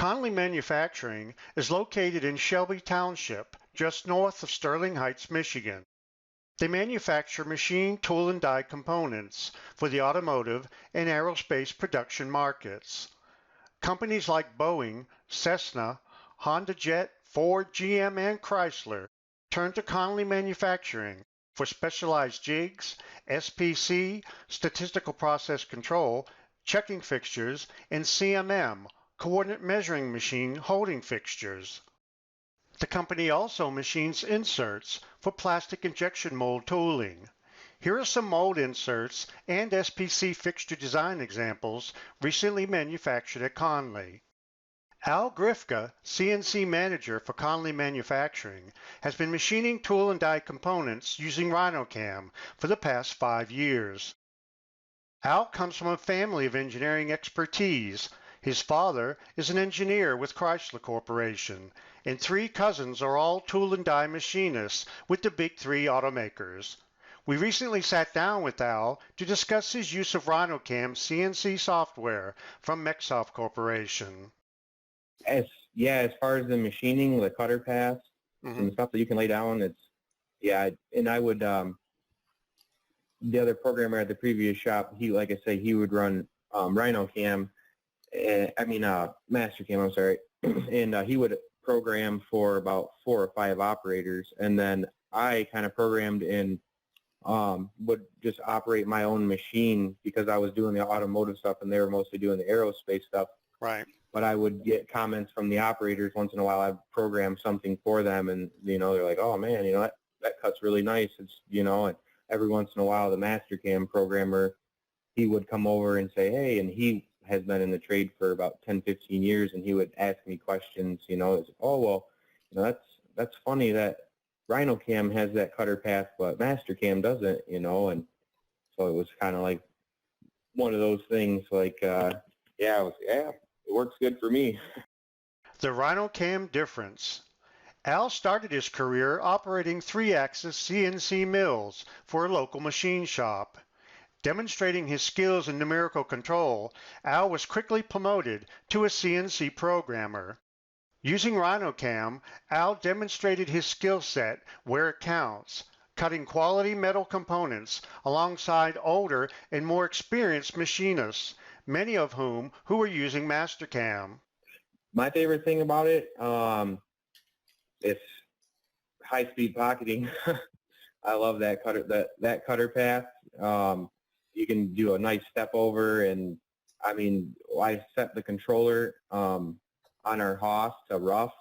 Conley Manufacturing is located in Shelby Township, just north of Sterling Heights, Michigan. They manufacture machine, tool, and die components for the automotive and aerospace production markets. Companies like Boeing, Cessna, Honda Jet, Ford, GM, and Chrysler turn to Conley Manufacturing for specialized jigs, SPC, statistical process control, checking fixtures, and CMM, coordinate measuring machine holding fixtures. The company also machines inserts for plastic injection mold tooling. Here are some mold inserts and SPC fixture design examples recently manufactured at Conley. Al Grifka, CNC manager for Conley Manufacturing, has been machining tool and die components using RhinoCam for the past 5 years. Al comes from a family of engineering expertise. His father is an engineer with Chrysler Corporation, and 3 cousins are all tool and die machinists with the big 3 automakers. We recently sat down with Al to discuss his use of RhinoCam CNC software from MecSoft Corporation. As far as the machining, the cutter paths, and the stuff that you can lay down, and I would, the other programmer at the previous shop, he would run RhinoCam, MasterCam, I'm sorry, and he would program for about 4 or 5 operators, and then I kind of programmed and would just operate my own machine because I was doing the automotive stuff and they were mostly doing the aerospace stuff. Right. But I would get comments from the operators once in a while. I'd program something for them, and they're like, "Oh man, that cut's really nice." It's and every once in a while, the MasterCam programmer, he would come over and say, "Hey," and he has been in the trade for about 10, 15 years, and he would ask me questions. It's, "Oh well, that's funny that RhinoCam has that cutter path, but MasterCam doesn't." And so it was kind of like one of those things. Like, it works good for me. The RhinoCam difference. Al started his career operating 3-axis CNC mills for a local machine shop. Demonstrating his skills in numerical control, Al was quickly promoted to a CNC programmer. Using RhinoCam, Al demonstrated his skill set where it counts, cutting quality metal components alongside older and more experienced machinists, many of whom were using MasterCam. My favorite thing about it, it's high-speed pocketing. I love that cutter path. You can do a nice step over, and I set the controller on our Haas to rough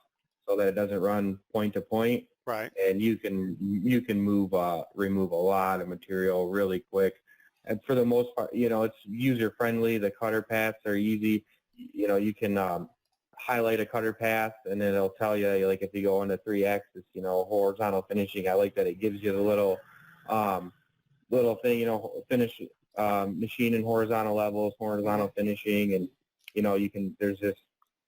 so that it doesn't run point to point. Right. And you can remove a lot of material really quick. And for the most part, it's user-friendly. The cutter paths are easy. You can highlight a cutter path, and then it'll tell you, like, if you go into 3-axis, horizontal finishing. I like that it gives you the little thing, finish machine and horizontal levels, horizontal finishing, and there's just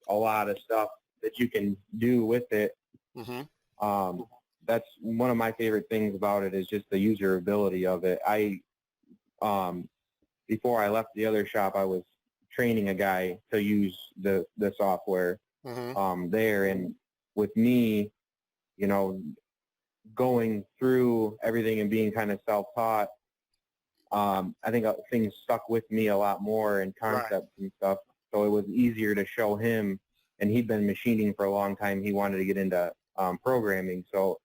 a lot of stuff that you can do with it. Mm-hmm. That's one of my favorite things about it is just the usability of it. Before I left the other shop, I was training a guy to use the software there, and with me, going through everything and being kind of self-taught, I think things stuck with me a lot more in concepts and stuff. So it was easier to show him, and he'd been machining for a long time. He wanted to get into programming, so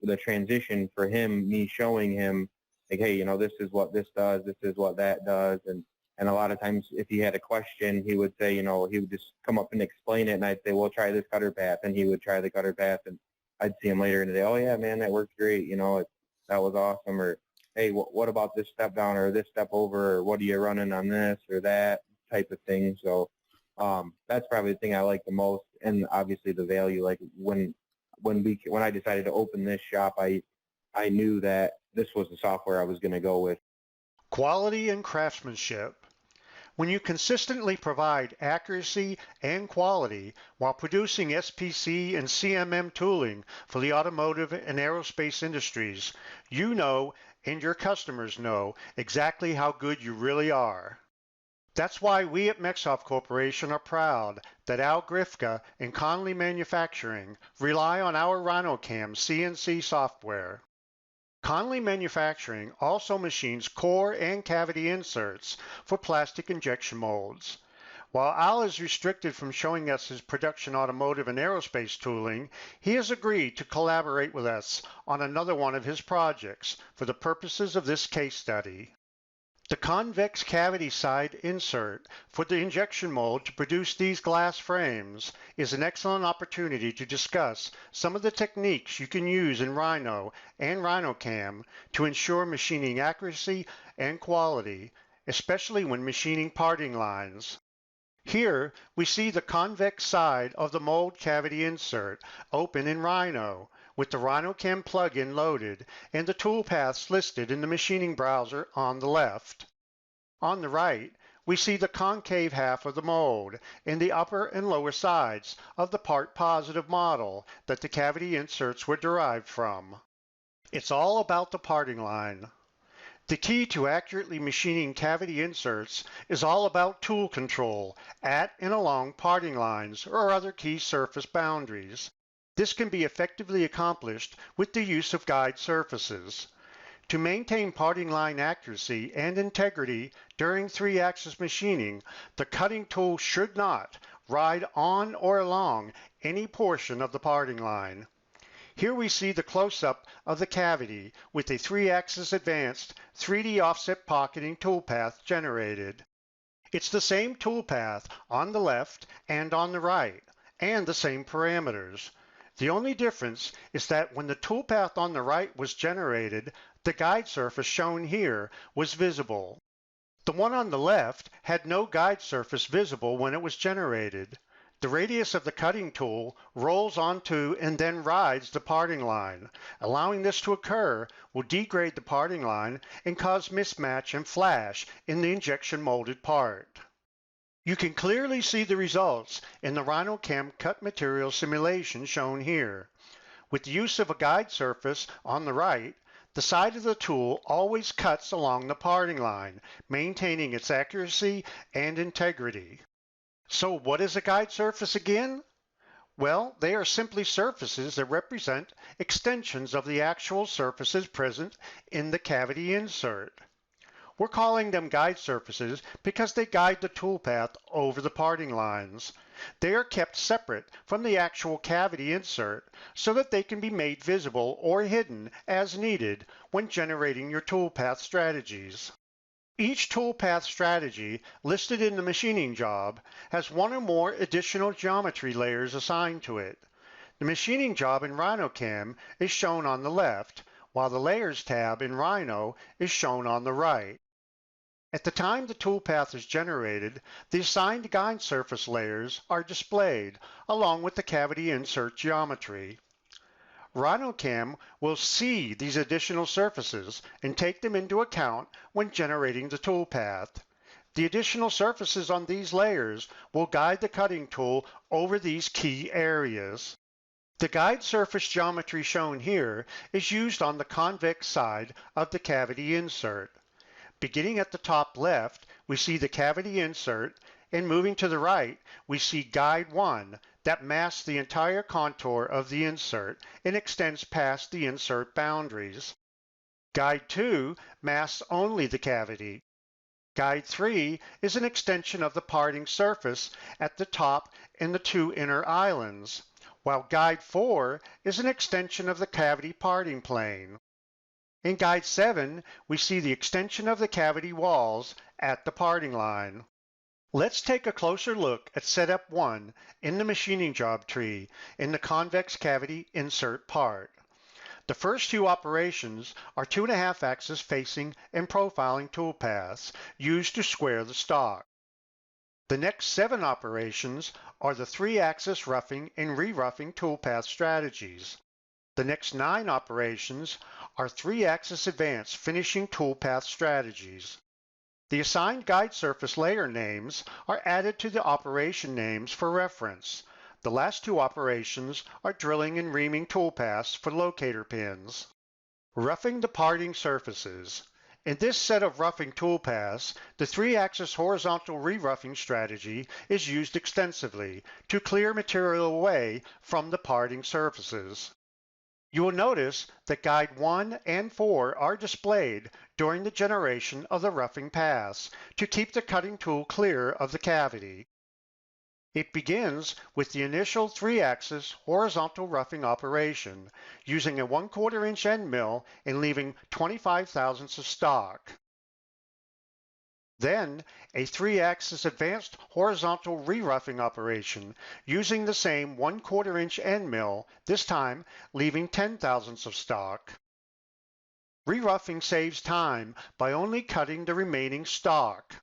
the transition for him, me showing him, like, hey, this is what this does, this is what that does, and a lot of times if he had a question, he would say, he would just come up and explain it, and I'd say, well, try this cutter path, and he would try the cutter path, and I'd see him later in the day, oh yeah, man, that worked great, that was awesome, or hey, what about this step down or this step over, or what are you running on this or that type of thing. So that's probably the thing I like the most, and obviously the value. Like when I decided to open this shop, I knew that this was the software I was going to go with. Quality and craftsmanship. When you consistently provide accuracy and quality while producing SPC and CMM tooling for the automotive and aerospace industries, you know and your customers know exactly how good you really are. That's why we at MecSoft Corporation are proud that Al Grifka and Conley Manufacturing rely on our RhinoCam CNC software. Conley Manufacturing also machines core and cavity inserts for plastic injection molds. While Al is restricted from showing us his production automotive and aerospace tooling, he has agreed to collaborate with us on another one of his projects for the purposes of this case study. The convex cavity side insert for the injection mold to produce these glass frames is an excellent opportunity to discuss some of the techniques you can use in Rhino and RhinoCam to ensure machining accuracy and quality, especially when machining parting lines. Here we see the convex side of the mold cavity insert open in Rhino, with the RhinoCam plugin loaded and the toolpaths listed in the machining browser on the left. On the right, we see the concave half of the mold and the upper and lower sides of the part positive model that the cavity inserts were derived from. It's all about the parting line. The key to accurately machining cavity inserts is all about tool control at and along parting lines or other key surface boundaries. This can be effectively accomplished with the use of guide surfaces. To maintain parting line accuracy and integrity during 3-axis machining, the cutting tool should not ride on or along any portion of the parting line. Here we see the close-up of the cavity with a 3-axis advanced 3D offset pocketing toolpath generated. It's the same toolpath on the left and on the right, and the same parameters. The only difference is that when the toolpath on the right was generated, the guide surface shown here was visible. The one on the left had no guide surface visible when it was generated. The radius of the cutting tool rolls onto and then rides the parting line. Allowing this to occur will degrade the parting line and cause mismatch and flash in the injection molded part. You can clearly see the results in the RhinoCam cut material simulation shown here. With the use of a guide surface on the right, the side of the tool always cuts along the parting line, maintaining its accuracy and integrity. So what is a guide surface again? Well, they are simply surfaces that represent extensions of the actual surfaces present in the cavity insert. We're calling them guide surfaces because they guide the toolpath over the parting lines. They are kept separate from the actual cavity insert so that they can be made visible or hidden as needed when generating your toolpath strategies. Each toolpath strategy listed in the machining job has one or more additional geometry layers assigned to it. The machining job in RhinoCam is shown on the left, while the Layers tab in Rhino is shown on the right. At the time the toolpath is generated, the assigned guide surface layers are displayed along with the cavity insert geometry. RhinoCam will see these additional surfaces and take them into account when generating the toolpath. The additional surfaces on these layers will guide the cutting tool over these key areas. The guide surface geometry shown here is used on the convex side of the cavity insert. Beginning at the top left, we see the cavity insert, and moving to the right, we see Guide 1 that masks the entire contour of the insert and extends past the insert boundaries. Guide 2 masks only the cavity. Guide 3 is an extension of the parting surface at the top and the 2 inner islands, while Guide 4 is an extension of the cavity parting plane. In Guide 7, we see the extension of the cavity walls at the parting line. Let's take a closer look at Setup 1 in the machining job tree in the convex cavity insert part. The first 2 operations are 2.5-axis facing and profiling toolpaths used to square the stock. The next 7 operations are the 3-axis roughing and re-roughing toolpath strategies. The next 9 operations are 3-axis advanced finishing toolpath strategies. The assigned guide surface layer names are added to the operation names for reference. The last 2 operations are drilling and reaming toolpaths for locator pins. Roughing the parting surfaces. In this set of roughing toolpaths, the 3-axis horizontal re-roughing strategy is used extensively to clear material away from the parting surfaces. You will notice that Guide 1 and 4 are displayed during the generation of the roughing paths to keep the cutting tool clear of the cavity. It begins with the initial 3-axis horizontal roughing operation using a 1/4 inch end mill and leaving 25 thousandths of stock. Then a 3-axis advanced horizontal re-roughing operation using the same 1/4 inch end mill, this time leaving 10 thousandths of stock. Re-roughing saves time by only cutting the remaining stock.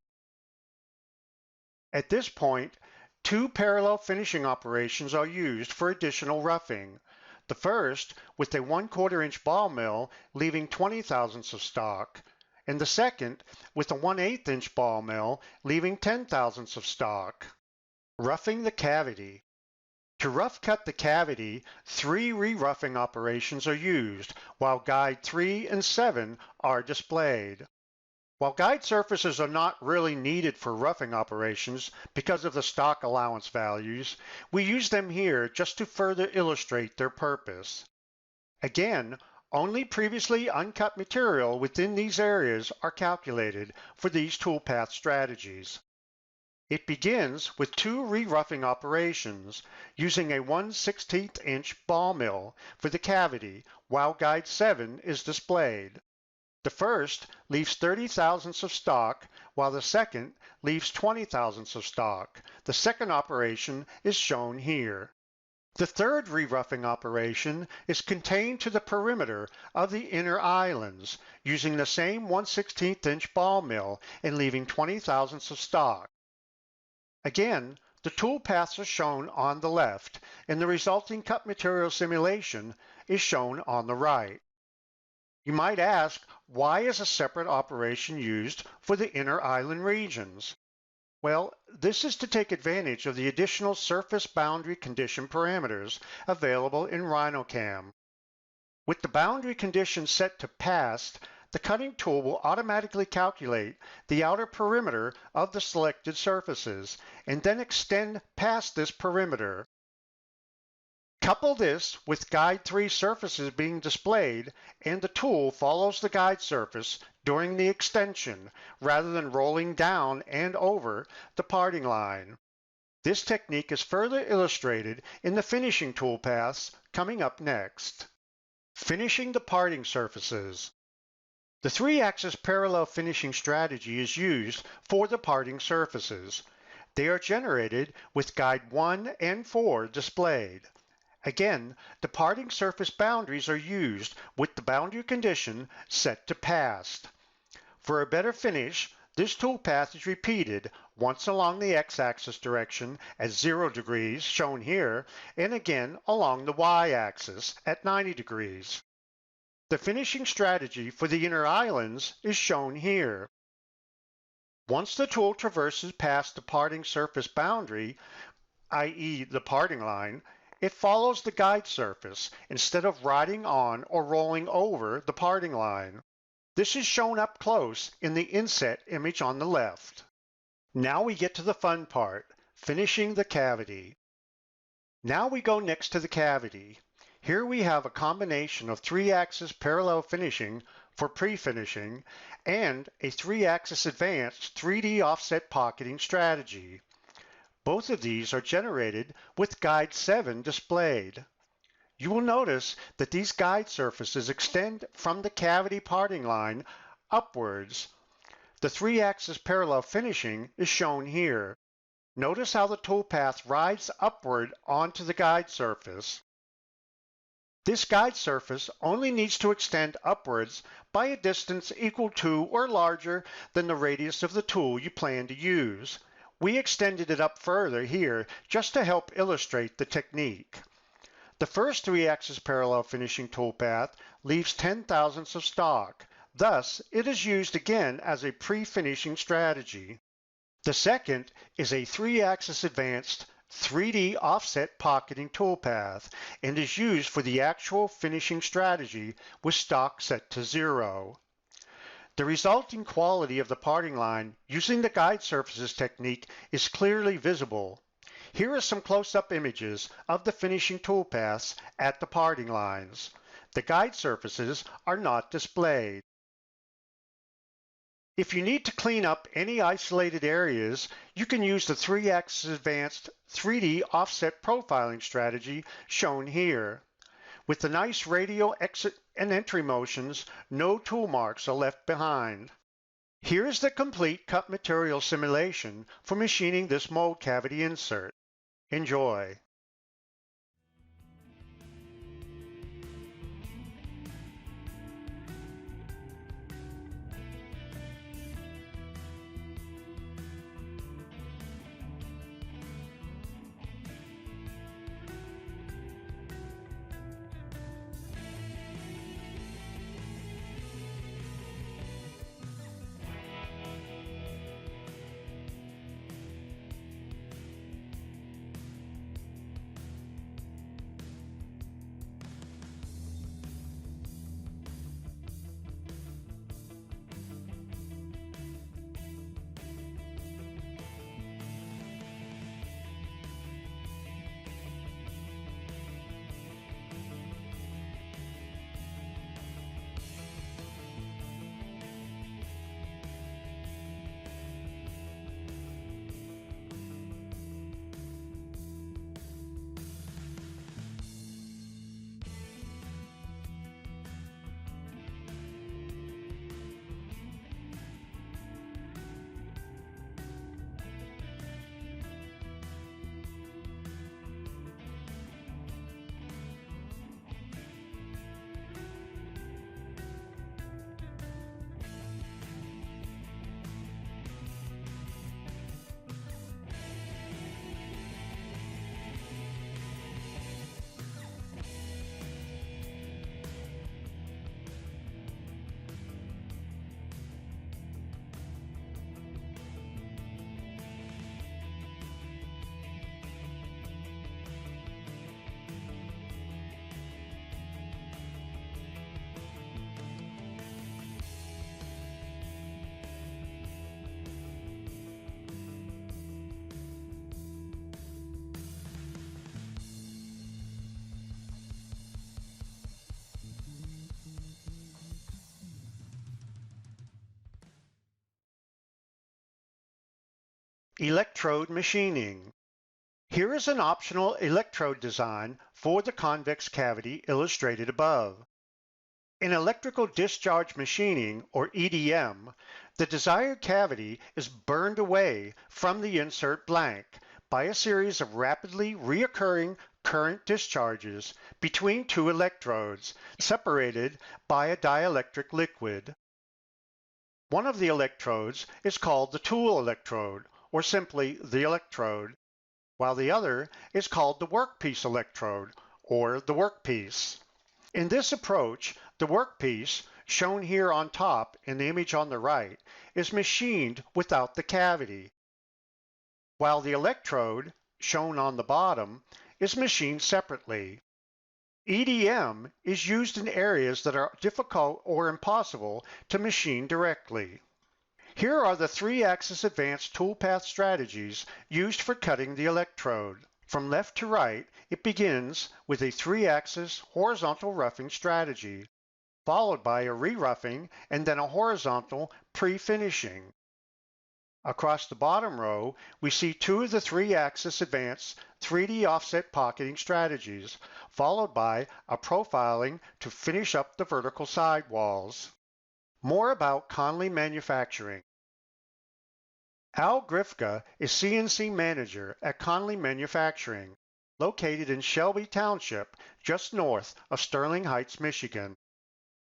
At this point, 2 parallel finishing operations are used for additional roughing. The first with a 1/4 inch ball mill leaving 20 thousandths of stock, and the second with a 1/8 inch ball mill leaving 10 thousandths of stock. Roughing the cavity. To rough cut the cavity, 3 re-roughing operations are used, while Guide 3 and 7 are displayed. While guide surfaces are not really needed for roughing operations because of the stock allowance values, we use them here just to further illustrate their purpose. Again, only previously uncut material within these areas are calculated for these toolpath strategies. It begins with 2 re-roughing operations using a 1/16 inch ball mill for the cavity while Guide 7 is displayed. The first leaves 30 thousandths of stock, while the second leaves 20 thousandths of stock. The second operation is shown here. The third re-roughing operation is contained to the perimeter of the inner islands, using the same 1/16 inch ball mill and leaving 20 thousandths of stock. Again, the tool paths are shown on the left, and the resulting cut material simulation is shown on the right. You might ask, why is a separate operation used for the inner island regions? Well, this is to take advantage of the additional surface boundary condition parameters available in RhinoCam. With the boundary condition set to passed, the cutting tool will automatically calculate the outer perimeter of the selected surfaces and then extend past this perimeter. Couple this with Guide 3 surfaces being displayed, and the tool follows the guide surface during the extension rather than rolling down and over the parting line. This technique is further illustrated in the finishing toolpaths coming up next. Finishing the parting surfaces. The 3-axis parallel finishing strategy is used for the parting surfaces. They are generated with Guide 1 and 4 displayed. Again, the parting surface boundaries are used with the boundary condition set to passed. For a better finish, this toolpath is repeated once along the x-axis direction at 0 degrees, shown here, and again along the y-axis at 90 degrees. The finishing strategy for the inner islands is shown here. Once the tool traverses past the parting surface boundary, i.e. the parting line, it follows the guide surface instead of riding on or rolling over the parting line. This is shown up close in the inset image on the left. Now we get to the fun part, finishing the cavity. Now we go next to the cavity. Here we have a combination of 3-axis parallel finishing for pre-finishing and a 3-axis advanced 3D offset pocketing strategy. Both of these are generated with Guide 7 displayed. You will notice that these guide surfaces extend from the cavity parting line upwards. The 3-axis parallel finishing is shown here. Notice how the toolpath rides upward onto the guide surface. This guide surface only needs to extend upwards by a distance equal to or larger than the radius of the tool you plan to use. We extended it up further here just to help illustrate the technique. The first 3-axis parallel finishing toolpath leaves 10 thousandths of stock. Thus, it is used again as a pre-finishing strategy. The second is a 3-axis advanced 3D offset pocketing toolpath and is used for the actual finishing strategy with stock set to 0. The resulting quality of the parting line using the guide surfaces technique is clearly visible. Here are some close-up images of the finishing toolpaths at the parting lines. The guide surfaces are not displayed. If you need to clean up any isolated areas, you can use the 3-axis advanced 3D offset profiling strategy shown here. With the nice radial exit and entry motions, no tool marks are left behind. Here is the complete cut material simulation for machining this mold cavity insert. Enjoy! Electrode machining. Here is an optional electrode design for the convex cavity illustrated above. In electrical discharge machining, or EDM, the desired cavity is burned away from the insert blank by a series of rapidly reoccurring current discharges between two electrodes separated by a dielectric liquid. One of the electrodes is called the tool electrode, or simply the electrode, while the other is called the workpiece electrode, or the workpiece. In this approach, the workpiece, shown here on top in the image on the right, is machined without the cavity, while the electrode, shown on the bottom, is machined separately. EDM is used in areas that are difficult or impossible to machine directly. Here are the 3-axis advanced toolpath strategies used for cutting the electrode. From left to right, it begins with a 3-axis horizontal roughing strategy, followed by a re-roughing and then a horizontal pre-finishing. Across the bottom row, we see two of the 3-axis advanced 3D offset pocketing strategies, followed by a profiling to finish up the vertical sidewalls. More about Conley Manufacturing. Al Grifka is CNC Manager at Conley Manufacturing, located in Shelby Township, just north of Sterling Heights, Michigan.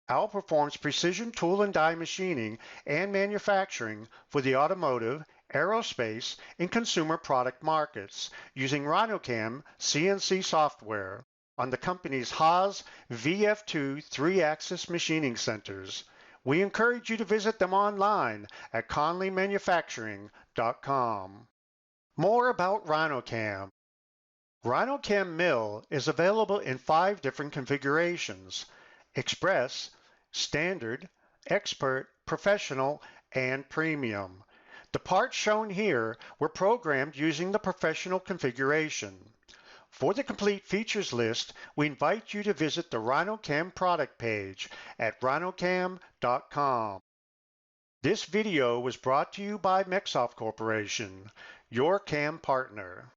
Al performs precision tool and die machining and manufacturing for the automotive, aerospace, and consumer product markets using RhinoCam CNC software on the company's Haas VF2 3-axis machining centers. We encourage you to visit them online at conleymanufacturing.com. More about RhinoCam. RhinoCam Mill is available in 5 different configurations: Express, Standard, Expert, Professional, and Premium. The parts shown here were programmed using the Professional configuration. For the complete features list, we invite you to visit the RhinoCam product page at rhinocam.com. This video was brought to you by MecSoft Corporation, your CAM partner.